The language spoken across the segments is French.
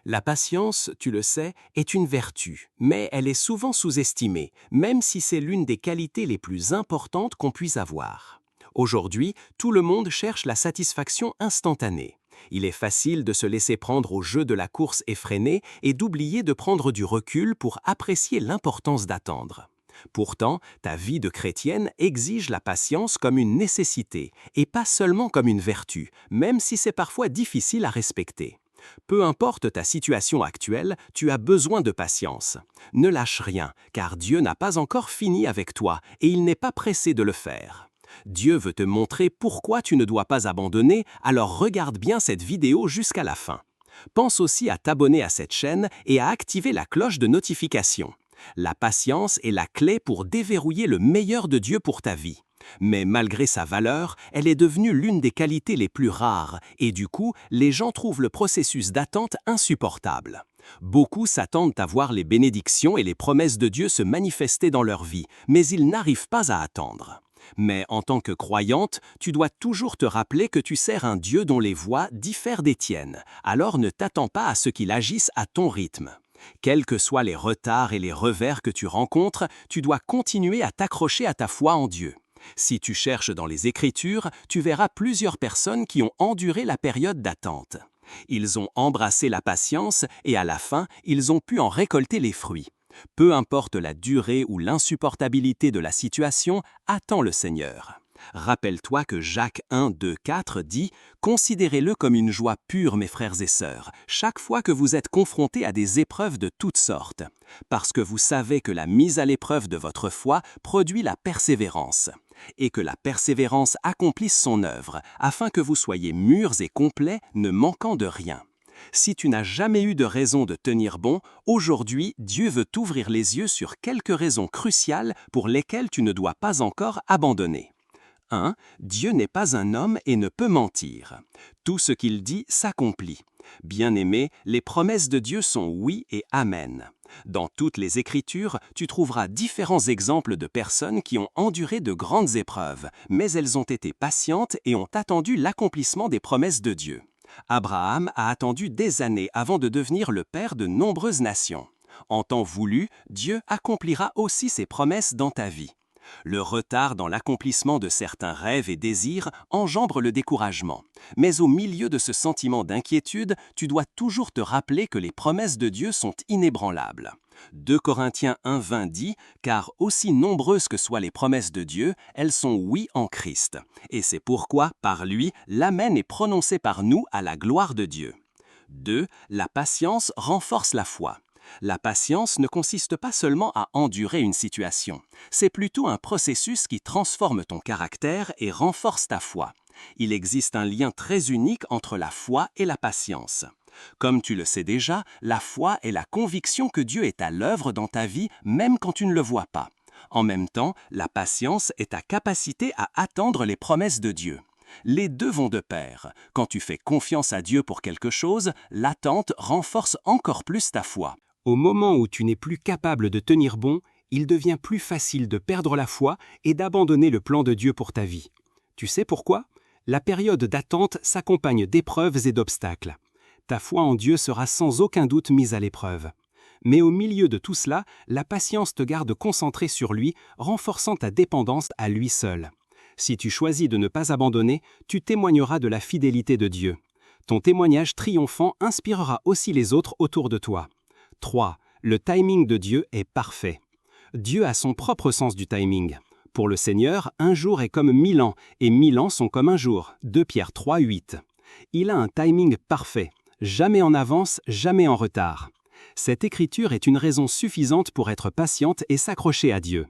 La patience, tu le sais, est une vertu, mais elle est souvent sous-estimée, même si c'est l'une des qualités les plus importantes qu'on puisse avoir. Aujourd'hui, tout le monde cherche la satisfaction instantanée. Il est facile de se laisser prendre au jeu de la course effrénée et d'oublier de prendre du recul pour apprécier l'importance d'attendre. Pourtant, ta vie de chrétienne exige la patience comme une nécessité et pas seulement comme une vertu, même si c'est parfois difficile à respecter. Peu importe ta situation actuelle, tu as besoin de patience. Ne lâche rien, car Dieu n'a pas encore fini avec toi et il n'est pas pressé de le faire. Dieu veut te montrer pourquoi tu ne dois pas abandonner, alors regarde bien cette vidéo jusqu'à la fin. Pense aussi à t'abonner à cette chaîne et à activer la cloche de notification. La patience est la clé pour déverrouiller le meilleur de Dieu pour ta vie. Mais malgré sa valeur, elle est devenue l'une des qualités les plus rares et du coup, les gens trouvent le processus d'attente insupportable. Beaucoup s'attendent à voir les bénédictions et les promesses de Dieu se manifester dans leur vie, mais ils n'arrivent pas à attendre. Mais en tant que croyante, tu dois toujours te rappeler que tu sers un Dieu dont les voies diffèrent des tiennes, alors ne t'attends pas à ce qu'il agisse à ton rythme. Quels que soient les retards et les revers que tu rencontres, tu dois continuer à t'accrocher à ta foi en Dieu. Si tu cherches dans les Écritures, tu verras plusieurs personnes qui ont enduré la période d'attente. Ils ont embrassé la patience et à la fin, ils ont pu en récolter les fruits. Peu importe la durée ou l'insupportabilité de la situation, attends le Seigneur. Rappelle-toi que Jacques 1, 2, 4 dit « Considérez-le comme une joie pure, mes frères et sœurs, chaque fois que vous êtes confrontés à des épreuves de toutes sortes, parce que vous savez que la mise à l'épreuve de votre foi produit la persévérance, et que la persévérance accomplisse son œuvre, afin que vous soyez mûrs et complets, ne manquant de rien. » Si tu n'as jamais eu de raison de tenir bon, aujourd'hui, Dieu veut t'ouvrir les yeux sur quelques raisons cruciales pour lesquelles tu ne dois pas encore abandonner. 1. Dieu n'est pas un homme et ne peut mentir. Tout ce qu'il dit s'accomplit. Bien-aimé, les promesses de Dieu sont oui et amen. Dans toutes les Écritures, tu trouveras différents exemples de personnes qui ont enduré de grandes épreuves, mais elles ont été patientes et ont attendu l'accomplissement des promesses de Dieu. Abraham a attendu des années avant de devenir le père de nombreuses nations. En temps voulu, Dieu accomplira aussi ses promesses dans ta vie. Le retard dans l'accomplissement de certains rêves et désirs engendre le découragement. Mais au milieu de ce sentiment d'inquiétude, tu dois toujours te rappeler que les promesses de Dieu sont inébranlables. 2 Corinthiens 1,20 dit « Car aussi nombreuses que soient les promesses de Dieu, elles sont oui en Christ. Et c'est pourquoi, par lui, l'Amen est prononcé par nous à la gloire de Dieu. » 2. La patience renforce la foi. La patience ne consiste pas seulement à endurer une situation, c'est plutôt un processus qui transforme ton caractère et renforce ta foi. Il existe un lien très unique entre la foi et la patience. Comme tu le sais déjà, la foi est la conviction que Dieu est à l'œuvre dans ta vie même quand tu ne le vois pas. En même temps, la patience est ta capacité à attendre les promesses de Dieu. Les deux vont de pair. Quand tu fais confiance à Dieu pour quelque chose, l'attente renforce encore plus ta foi. Au moment où tu n'es plus capable de tenir bon, il devient plus facile de perdre la foi et d'abandonner le plan de Dieu pour ta vie. Tu sais pourquoi? La période d'attente s'accompagne d'épreuves et d'obstacles. Ta foi en Dieu sera sans aucun doute mise à l'épreuve. Mais au milieu de tout cela, la patience te garde concentré sur lui, renforçant ta dépendance à lui seul. Si tu choisis de ne pas abandonner, tu témoigneras de la fidélité de Dieu. Ton témoignage triomphant inspirera aussi les autres autour de toi. 3. Le timing de Dieu est parfait. Dieu a son propre sens du timing. Pour le Seigneur, un jour est comme 1000 ans, et 1000 ans sont comme un jour. 2 Pierre 3, 8. Il a un timing parfait. Jamais en avance, jamais en retard. Cette écriture est une raison suffisante pour être patiente et s'accrocher à Dieu.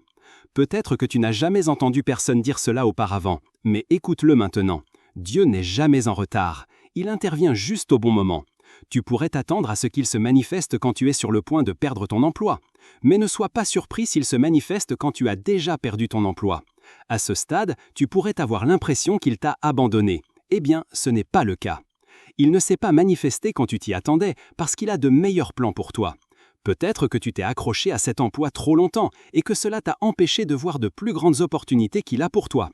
Peut-être que tu n'as jamais entendu personne dire cela auparavant, mais écoute-le maintenant. Dieu n'est jamais en retard. Il intervient juste au bon moment. Tu pourrais t'attendre à ce qu'il se manifeste quand tu es sur le point de perdre ton emploi. Mais ne sois pas surpris s'il se manifeste quand tu as déjà perdu ton emploi. À ce stade, tu pourrais avoir l'impression qu'il t'a abandonné. Eh bien, ce n'est pas le cas. Il ne s'est pas manifesté quand tu t'y attendais, parce qu'il a de meilleurs plans pour toi. Peut-être que tu t'es accroché à cet emploi trop longtemps et que cela t'a empêché de voir de plus grandes opportunités qu'il a pour toi.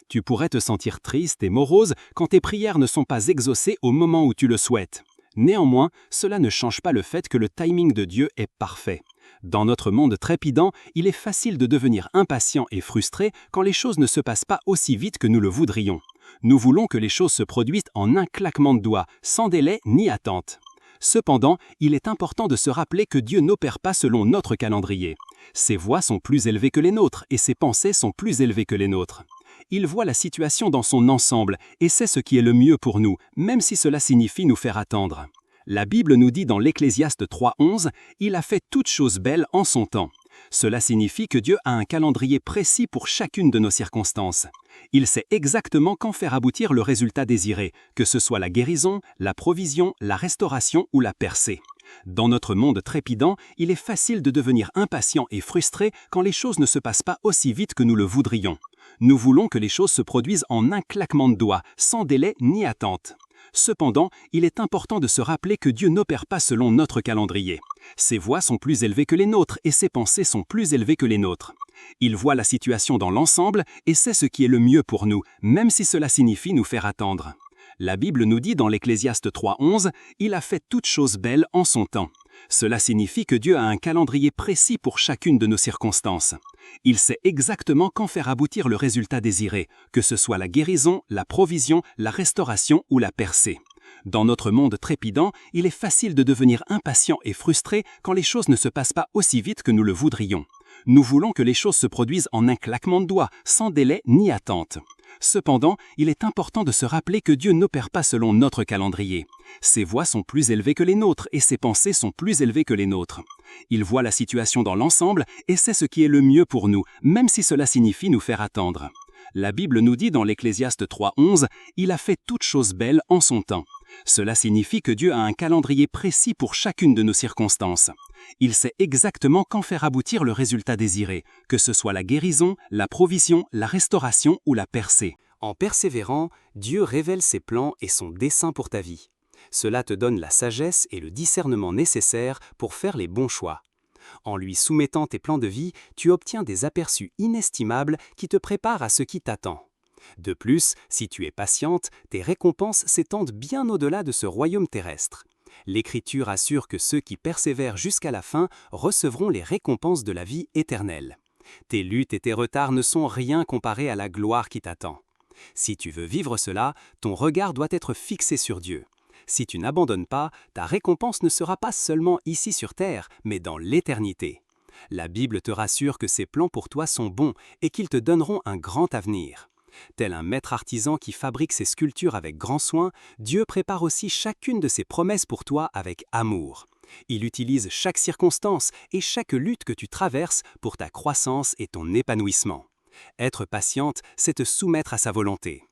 Tu pourrais te sentir triste et morose quand tes prières ne sont pas exaucées au moment où tu le souhaites. Néanmoins, cela ne change pas le fait que le timing de Dieu est parfait. Dans notre monde trépidant, il est facile de devenir impatient et frustré quand les choses ne se passent pas aussi vite que nous le voudrions. Nous voulons que les choses se produisent en un claquement de doigts, sans délai ni attente. Cependant, il est important de se rappeler que Dieu n'opère pas selon notre calendrier. Ses voies sont plus élevées que les nôtres et ses pensées sont plus élevées que les nôtres. Il voit la situation dans son ensemble et sait ce qui est le mieux pour nous, même si cela signifie nous faire attendre. La Bible nous dit dans l'Ecclésiaste 3:11 « Il a fait toutes choses belles en son temps ». Cela signifie que Dieu a un calendrier précis pour chacune de nos circonstances. Il sait exactement quand faire aboutir le résultat désiré, que ce soit la guérison, la provision, la restauration ou la percée. Dans notre monde trépidant, il est facile de devenir impatient et frustré quand les choses ne se passent pas aussi vite que nous le voudrions. Nous voulons que les choses se produisent en un claquement de doigts, sans délai ni attente. Cependant, il est important de se rappeler que Dieu n'opère pas selon notre calendrier. Ses voies sont plus élevées que les nôtres et ses pensées sont plus élevées que les nôtres. Il voit la situation dans l'ensemble et sait ce qui est le mieux pour nous, même si cela signifie nous faire attendre. La Bible nous dit dans l'Ecclésiaste 3:11 « Il a fait toutes choses belles en son temps ». Cela signifie que Dieu a un calendrier précis pour chacune de nos circonstances. Il sait exactement quand faire aboutir le résultat désiré, que ce soit la guérison, la provision, la restauration ou la percée. Dans notre monde trépidant, il est facile de devenir impatient et frustré quand les choses ne se passent pas aussi vite que nous le voudrions. Nous voulons que les choses se produisent en un claquement de doigts, sans délai ni attente. Cependant, il est important de se rappeler que Dieu n'opère pas selon notre calendrier. Ses voies sont plus élevées que les nôtres et ses pensées sont plus élevées que les nôtres. Il voit la situation dans l'ensemble et sait ce qui est le mieux pour nous, même si cela signifie nous faire attendre. La Bible nous dit dans l'Ecclésiaste 3:11 « Il a fait toutes choses belles en son temps ». Cela signifie que Dieu a un calendrier précis pour chacune de nos circonstances. Il sait exactement quand faire aboutir le résultat désiré, que ce soit la guérison, la provision, la restauration ou la percée. En persévérant, Dieu révèle ses plans et son dessein pour ta vie. Cela te donne la sagesse et le discernement nécessaires pour faire les bons choix. En lui soumettant tes plans de vie, tu obtiens des aperçus inestimables qui te préparent à ce qui t'attend. De plus, si tu es patiente, tes récompenses s'étendent bien au-delà de ce royaume terrestre. L'Écriture assure que ceux qui persévèrent jusqu'à la fin recevront les récompenses de la vie éternelle. Tes luttes et tes retards ne sont rien comparés à la gloire qui t'attend. Si tu veux vivre cela, ton regard doit être fixé sur Dieu. Si tu n'abandonnes pas, ta récompense ne sera pas seulement ici sur terre, mais dans l'éternité. La Bible te rassure que ses plans pour toi sont bons et qu'ils te donneront un grand avenir. Tel un maître artisan qui fabrique ses sculptures avec grand soin, Dieu prépare aussi chacune de ses promesses pour toi avec amour. Il utilise chaque circonstance et chaque lutte que tu traverses pour ta croissance et ton épanouissement. Être patiente, c'est te soumettre à sa volonté.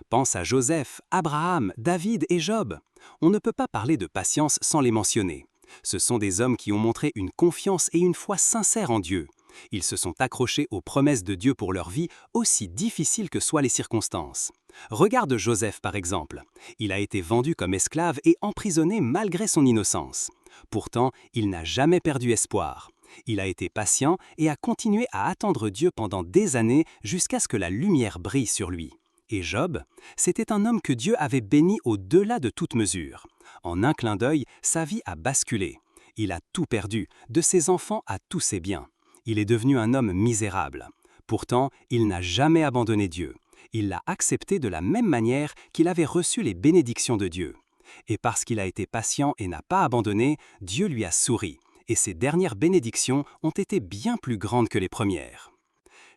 Pense à Joseph, Abraham, David et Job. On ne peut pas parler de patience sans les mentionner. Ce sont des hommes qui ont montré une confiance et une foi sincères en Dieu. Ils se sont accrochés aux promesses de Dieu pour leur vie, aussi difficiles que soient les circonstances. Regarde Joseph par exemple. Il a été vendu comme esclave et emprisonné malgré son innocence. Pourtant, il n'a jamais perdu espoir. Il a été patient et a continué à attendre Dieu pendant des années jusqu'à ce que la lumière brille sur lui. Et Job, c'était un homme que Dieu avait béni au-delà de toute mesure. En un clin d'œil, sa vie a basculé. Il a tout perdu, de ses enfants à tous ses biens. Il est devenu un homme misérable. Pourtant, il n'a jamais abandonné Dieu. Il l'a accepté de la même manière qu'il avait reçu les bénédictions de Dieu. Et parce qu'il a été patient et n'a pas abandonné, Dieu lui a souri. Et ses dernières bénédictions ont été bien plus grandes que les premières.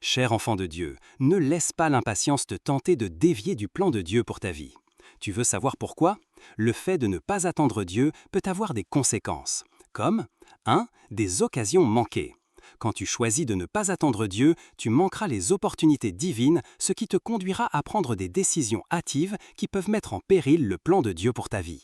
Cher enfant de Dieu, ne laisse pas l'impatience te tenter de dévier du plan de Dieu pour ta vie. Tu veux savoir pourquoi? Le fait de ne pas attendre Dieu peut avoir des conséquences, comme 1. Des occasions manquées. Quand tu choisis de ne pas attendre Dieu, tu manqueras les opportunités divines, ce qui te conduira à prendre des décisions hâtives qui peuvent mettre en péril le plan de Dieu pour ta vie.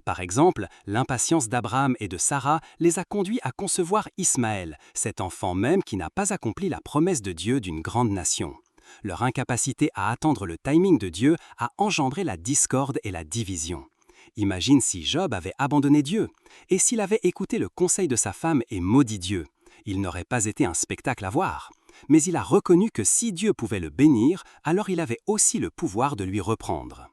Par exemple, l'impatience d'Abraham et de Sarah les a conduits à concevoir Ismaël, cet enfant même qui n'a pas accompli la promesse de Dieu d'une grande nation. Leur incapacité à attendre le timing de Dieu a engendré la discorde et la division. Imagine si Job avait abandonné Dieu, et s'il avait écouté le conseil de sa femme et maudit Dieu. Il n'aurait pas été un spectacle à voir. Mais il a reconnu que si Dieu pouvait le bénir, alors il avait aussi le pouvoir de lui reprendre.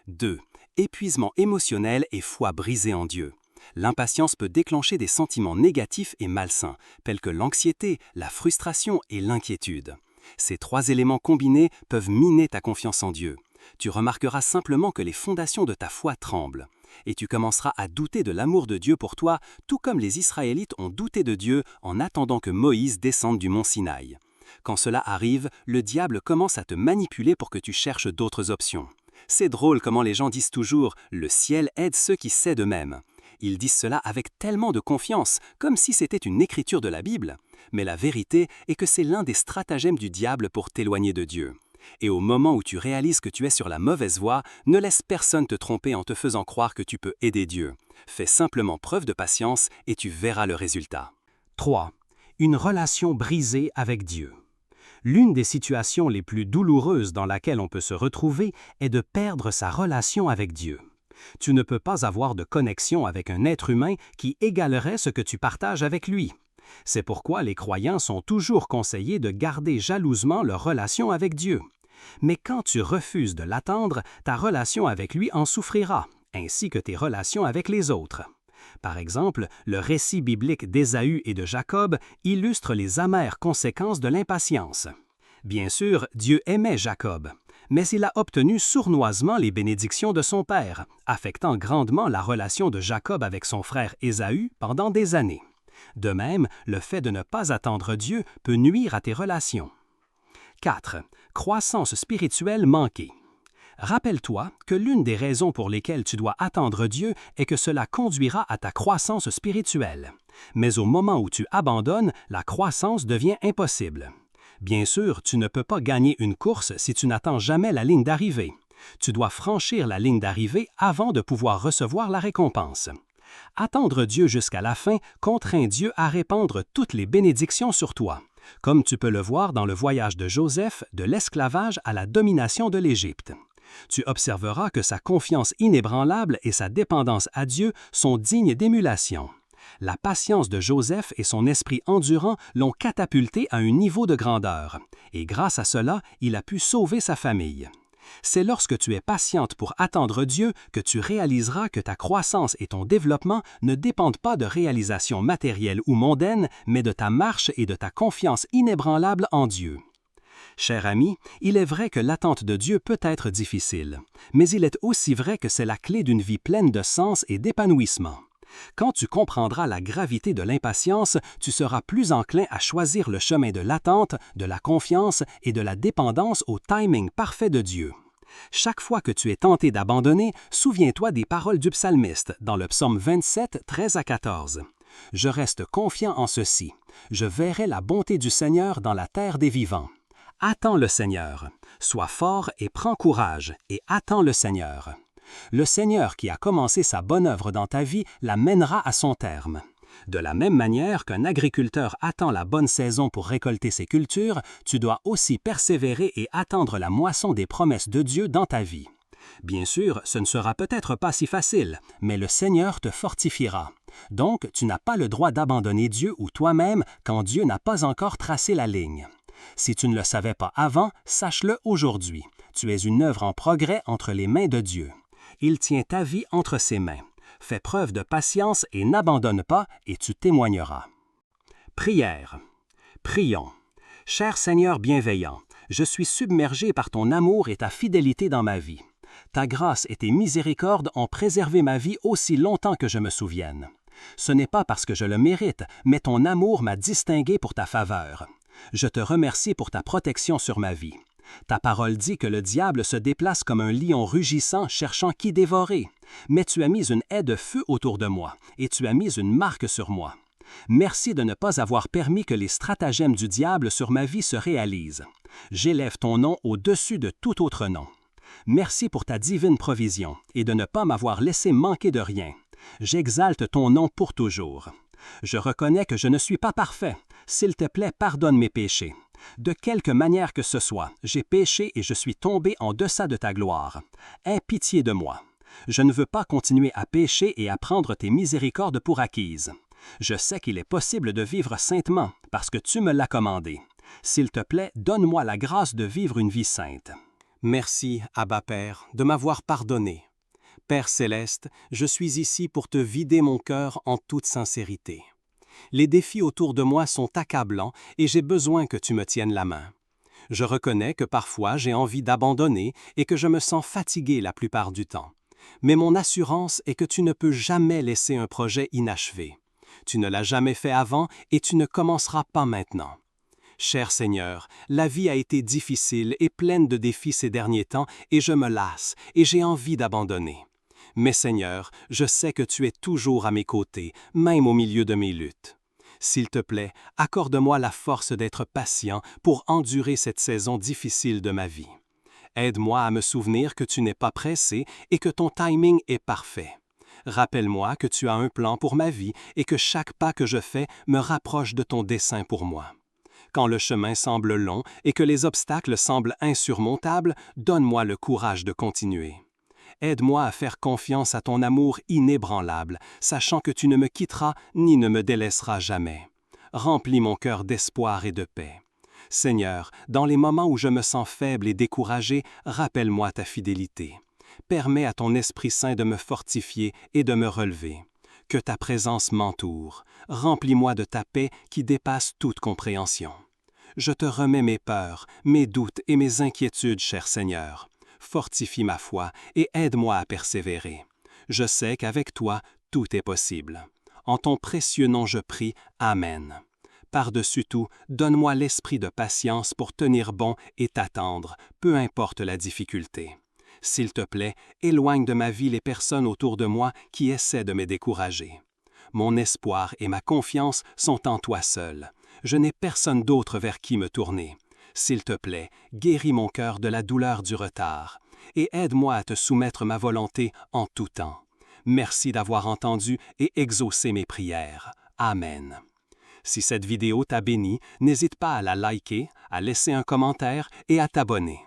2. Épuisement émotionnel et foi brisée en Dieu. L'impatience peut déclencher des sentiments négatifs et malsains, tels que l'anxiété, la frustration et l'inquiétude. Ces trois éléments combinés peuvent miner ta confiance en Dieu. Tu remarqueras simplement que les fondations de ta foi tremblent. Et tu commenceras à douter de l'amour de Dieu pour toi, tout comme les Israélites ont douté de Dieu en attendant que Moïse descende du mont Sinaï. Quand cela arrive, le diable commence à te manipuler pour que tu cherches d'autres options. C'est drôle comment les gens disent toujours « le ciel aide ceux qui s'aident d'eux-mêmes ». Ils disent cela avec tellement de confiance, comme si c'était une écriture de la Bible. Mais la vérité est que c'est l'un des stratagèmes du diable pour t'éloigner de Dieu. Et au moment où tu réalises que tu es sur la mauvaise voie, ne laisse personne te tromper en te faisant croire que tu peux aider Dieu. Fais simplement preuve de patience et tu verras le résultat. 3. Une relation brisée avec Dieu. L'une des situations les plus douloureuses dans laquelle on peut se retrouver est de perdre sa relation avec Dieu. Tu ne peux pas avoir de connexion avec un être humain qui égalerait ce que tu partages avec lui. C'est pourquoi les croyants sont toujours conseillés de garder jalousement leur relation avec Dieu. Mais quand tu refuses de l'attendre, ta relation avec lui en souffrira, ainsi que tes relations avec les autres. Par exemple, le récit biblique d'Ésaü et de Jacob illustre les amères conséquences de l'impatience. Bien sûr, Dieu aimait Jacob, mais il a obtenu sournoisement les bénédictions de son père, affectant grandement la relation de Jacob avec son frère Ésaü pendant des années. De même, le fait de ne pas attendre Dieu peut nuire à tes relations. 4. Croissance spirituelle manquée. Rappelle-toi que l'une des raisons pour lesquelles tu dois attendre Dieu est que cela conduira à ta croissance spirituelle. Mais au moment où tu abandonnes, la croissance devient impossible. Bien sûr, tu ne peux pas gagner une course si tu n'attends jamais la ligne d'arrivée. Tu dois franchir la ligne d'arrivée avant de pouvoir recevoir la récompense. Attendre Dieu jusqu'à la fin contraint Dieu à répandre toutes les bénédictions sur toi, comme tu peux le voir dans le voyage de Joseph de l'esclavage à la domination de l'Égypte. Tu observeras que sa confiance inébranlable et sa dépendance à Dieu sont dignes d'émulation. La patience de Joseph et son esprit endurant l'ont catapulté à un niveau de grandeur, et grâce à cela, il a pu sauver sa famille. C'est lorsque tu es patiente pour attendre Dieu que tu réaliseras que ta croissance et ton développement ne dépendent pas de réalisations matérielles ou mondaines, mais de ta marche et de ta confiance inébranlable en Dieu. Cher ami, il est vrai que l'attente de Dieu peut être difficile, mais il est aussi vrai que c'est la clé d'une vie pleine de sens et d'épanouissement. Quand tu comprendras la gravité de l'impatience, tu seras plus enclin à choisir le chemin de l'attente, de la confiance et de la dépendance au timing parfait de Dieu. Chaque fois que tu es tenté d'abandonner, souviens-toi des paroles du psalmiste dans le psaume 27, 13 à 14. « Je reste confiant en ceci. Je verrai la bonté du Seigneur dans la terre des vivants. Attends le Seigneur. Sois fort et prends courage, et attends le Seigneur. Le Seigneur qui a commencé sa bonne œuvre dans ta vie la mènera à son terme. De la même manière qu'un agriculteur attend la bonne saison pour récolter ses cultures, tu dois aussi persévérer et attendre la moisson des promesses de Dieu dans ta vie. Bien sûr, ce ne sera peut-être pas si facile, mais le Seigneur te fortifiera. Donc, tu n'as pas le droit d'abandonner Dieu ou toi-même quand Dieu n'a pas encore tracé la ligne. Si tu ne le savais pas avant, sache-le aujourd'hui. Tu es une œuvre en progrès entre les mains de Dieu. Il tient ta vie entre ses mains. Fais preuve de patience et n'abandonne pas, et tu témoigneras. Prière. Prions. Cher Seigneur bienveillant, je suis submergé par ton amour et ta fidélité dans ma vie. Ta grâce et tes miséricordes ont préservé ma vie aussi longtemps que je me souvienne. Ce n'est pas parce que je le mérite, mais ton amour m'a distingué pour ta faveur. Je te remercie pour ta protection sur ma vie. Ta parole dit que le diable se déplace comme un lion rugissant cherchant qui dévorer. Mais tu as mis une haie de feu autour de moi, et tu as mis une marque sur moi. Merci de ne pas avoir permis que les stratagèmes du diable sur ma vie se réalisent. J'élève ton nom au-dessus de tout autre nom. Merci pour ta divine provision, et de ne pas m'avoir laissé manquer de rien. J'exalte ton nom pour toujours. Je reconnais que je ne suis pas parfait. S'il te plaît, pardonne mes péchés. De quelque manière que ce soit, j'ai péché et je suis tombé en deçà de ta gloire. Aie pitié de moi. Je ne veux pas continuer à pécher et à prendre tes miséricordes pour acquises. Je sais qu'il est possible de vivre saintement parce que tu me l'as commandé. S'il te plaît, donne-moi la grâce de vivre une vie sainte. Merci, Abba Père, de m'avoir pardonné. Père céleste, je suis ici pour te vider mon cœur en toute sincérité. Les défis autour de moi sont accablants et j'ai besoin que tu me tiennes la main. Je reconnais que parfois j'ai envie d'abandonner et que je me sens fatigué la plupart du temps. Mais mon assurance est que tu ne peux jamais laisser un projet inachevé. Tu ne l'as jamais fait avant et tu ne commenceras pas maintenant. Cher Seigneur, la vie a été difficile et pleine de défis ces derniers temps et je me lasse et j'ai envie d'abandonner. Mais Seigneur, je sais que tu es toujours à mes côtés, même au milieu de mes luttes. S'il te plaît, accorde-moi la force d'être patient pour endurer cette saison difficile de ma vie. Aide-moi à me souvenir que tu n'es pas pressé et que ton timing est parfait. Rappelle-moi que tu as un plan pour ma vie et que chaque pas que je fais me rapproche de ton dessein pour moi. Quand le chemin semble long et que les obstacles semblent insurmontables, donne-moi le courage de continuer. Aide-moi à faire confiance à ton amour inébranlable, sachant que tu ne me quitteras ni ne me délaisseras jamais. Remplis mon cœur d'espoir et de paix. Seigneur, dans les moments où je me sens faible et découragé, rappelle-moi ta fidélité. Permets à ton Esprit Saint de me fortifier et de me relever. Que ta présence m'entoure. Remplis-moi de ta paix qui dépasse toute compréhension. Je te remets mes peurs, mes doutes et mes inquiétudes, cher Seigneur. Fortifie ma foi et aide-moi à persévérer. Je sais qu'avec toi, tout est possible. En ton précieux nom je prie, Amen. Par-dessus tout, donne-moi l'esprit de patience pour tenir bon et t'attendre, peu importe la difficulté. S'il te plaît, éloigne de ma vie les personnes autour de moi qui essaient de me décourager. Mon espoir et ma confiance sont en toi seul. Je n'ai personne d'autre vers qui me tourner. S'il te plaît, guéris mon cœur de la douleur du retard et aide-moi à te soumettre ma volonté en tout temps. Merci d'avoir entendu et exaucé mes prières. Amen. Si cette vidéo t'a béni, n'hésite pas à la liker, à laisser un commentaire et à t'abonner.